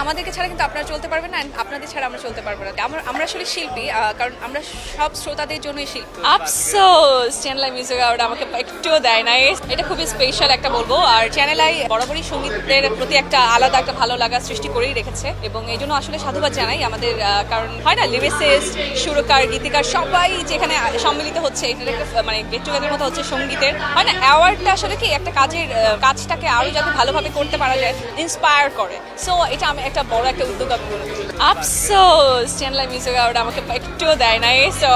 আমাদেরকে ছাড়া কিন্তু আপনারা চলতে পারবেন না, আপনাদের ছাড়া আমরা চলতে পারবো না। আমরা আসলে শিল্পী, কারণ আমরা সব শ্রোতাদের জন্যই শিল্পী। আফসোস চ্যানেল আই মিউজিক অ্যাওয়ার্ড আমাকে একটুও দেয় নাই। এটা খুবই স্পেশাল একটা বলবো। আর চ্যানেল আই বরাবরই সঙ্গীতের প্রতি একটা আলাদা একটা ভালো লাগা সৃষ্টি করেই রেখেছে, এবং এই জন্য আসলে সাধুবাদ জানাই আমাদের। কারণ হয় না, লিরিসিস্ট, সুরকার, গীতিকার সবাই যেখানে সম্মিলিত হচ্ছে, এটা একটা মানে গেট টুগেদার মতো হচ্ছে সঙ্গীতের। হয় না, অ্যাওয়ার্ডটা আসলে কি একটা কাজটাকে আরো যাতে ভালোভাবে করতে পারা যায়, ইন্সপায়ার করে। সো এটা আমি একটা বড় একটা উদ্যোগ আমি মনে করি। আফসোস চ্যানেল আই মিউজিক অ্যাওয়ার্ড আমাকে একটুও দেয় নাই। সো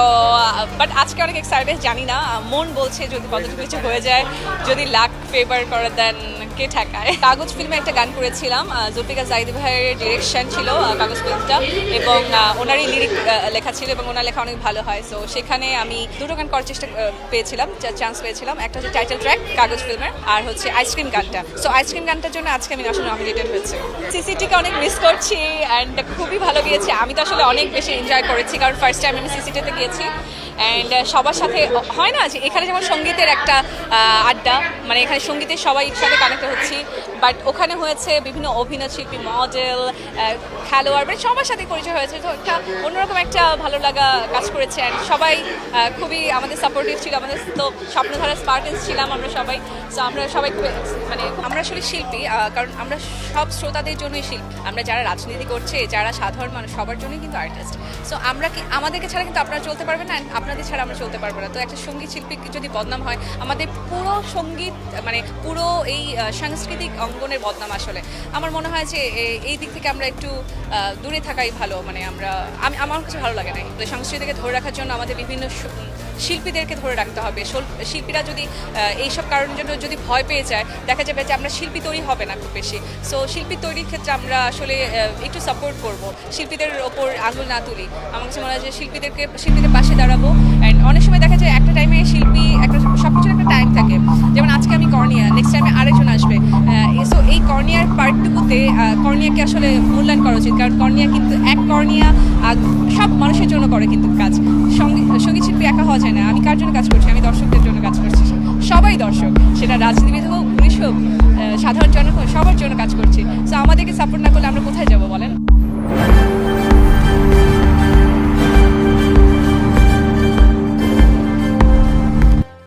বাট আজকে অনেক এক্সাইটেড, জানি না, মন বলছে যদি পজিটিভ কিছু হয়ে যায়, যদি লাক ফেভার করে দেন কে ঠেকায়। কাগজ ফিল্মে একটা গান করেছিলাম, জুলফিকার জাহিদ ভাইয়ের ডিরেকশন ছিল কাগজ ফিল্মটা, এবং ওনারই লিরিক লেখা ছিল, এবং ওনার লেখা অনেক ভালো হয়। সো সেখানে আমি দুটো গান করার চান্স পেয়েছিলাম। একটা হচ্ছে টাইটেল ট্র্যাক কাগজ ফিল্মের, আর হচ্ছে আইসক্রিম গানটা। সো আইসক্রিম গানটার জন্য আজকে আমি আসলে নমিনেটেড হয়েছে। সিসিটিকে অনেক মিস করছি, অ্যান্ড খুবই ভালো গিয়েছে। আমি তো আসলে অনেক বেশি এনজয় করেছি, কারণ ফার্স্ট টাইম আমি সিসিটিতে গিয়েছি। অ্যান্ড সবার সাথে হয় না যে এখানে যেমন সঙ্গীতের একটা আড্ডা, মানে এখানে সঙ্গীতের সবাই একসাথে কানেক্ট হচ্ছি, বাট ওখানে হয়েছে বিভিন্ন অভিনয় শিল্পী, মডেল, খেলোয়াড়, মানে সবার সাথে পরিচয় হয়েছে। তো একটা অন্যরকম একটা ভালো লাগা কাজ করেছে। অ্যান্ড সবাই খুবই আমাদের সাপোর্টিভ ছিল। আমাদের তো স্বপ্নধারা স্পার্টেন্স ছিলাম আমরা সবাই। সো আমরা সবাই মানে আমরা আসলে শিল্পী, কারণ আমরা সব শ্রোতাদের জন্যই শিল্পী। আমরা যারা রাজনীতি করছে, যারা সাধারণ মানুষ, সবার জন্যই কিন্তু আর্টিস্ট। সো আমাদেরকে ছাড়া কিন্তু আপনারা চলতে পারবেন না, আপনাদের ছাড়া আমরা চলতে পারবো না। তো একটা সঙ্গীত শিল্পী যদি বদনাম হয়, আমাদের পুরো সঙ্গীত মানে পুরো এই সাংস্কৃতিক অঙ্গনের বদনাম। আসলে আমার মনে হয় যে এই দিক থেকে আমরা একটু দূরে থাকাই ভালো। মানে আমার কাছে ভালো লাগে না। তো সংস্কৃতিকে ধরে রাখার জন্য আমাদের বিভিন্ন শিল্পীদেরকে ধরে রাখতে হবে। শিল্পীরা যদি এইসব কারণের জন্য যদি ভয় পেয়ে যায়, দেখা যাবে যে আমরা শিল্পী তৈরি হবে না খুব বেশি। সো শিল্পী তৈরির ক্ষেত্রে আমরা আসলে একটু সাপোর্ট করব, শিল্পীদের ওপর আঙুল না তুলি। আমার কাছে মনে হয় যে শিল্পীদের পাশে দাঁড়াবো। অ্যান্ড অনেক সময় দেখা যায় একটা টাইমে শিল্পী সব কিছুর একটা টাইম থাকে। যেমন আজকে আমি কর্নিয়া, নেক্সট টাইমে আরেকজন আসবে। সো এই কর্নিয়ার পার্টটুকুতে কর্নিয়াকে আসলে মূল্যায়ন করা উচিত, কারণ কর্নিয়া কিন্তু কর্নিয়া সব মানুষের জন্য করে কিন্তু কাজ। সঙ্গীত শিল্পী একা হওয়া যায় না। আমি কার জন্য কাজ করছি? আমি দর্শকদের জন্য কাজ করছি। সবাই দর্শক, সেটা রাজনীতিবিদ হোক, পুলিশ হোক, সাধারণ জনগণ, সবার জন্য কাজ করছি। সো আমাদেরকে সাপোর্ট না করলে আমরা কোথায় যাবো বলেন?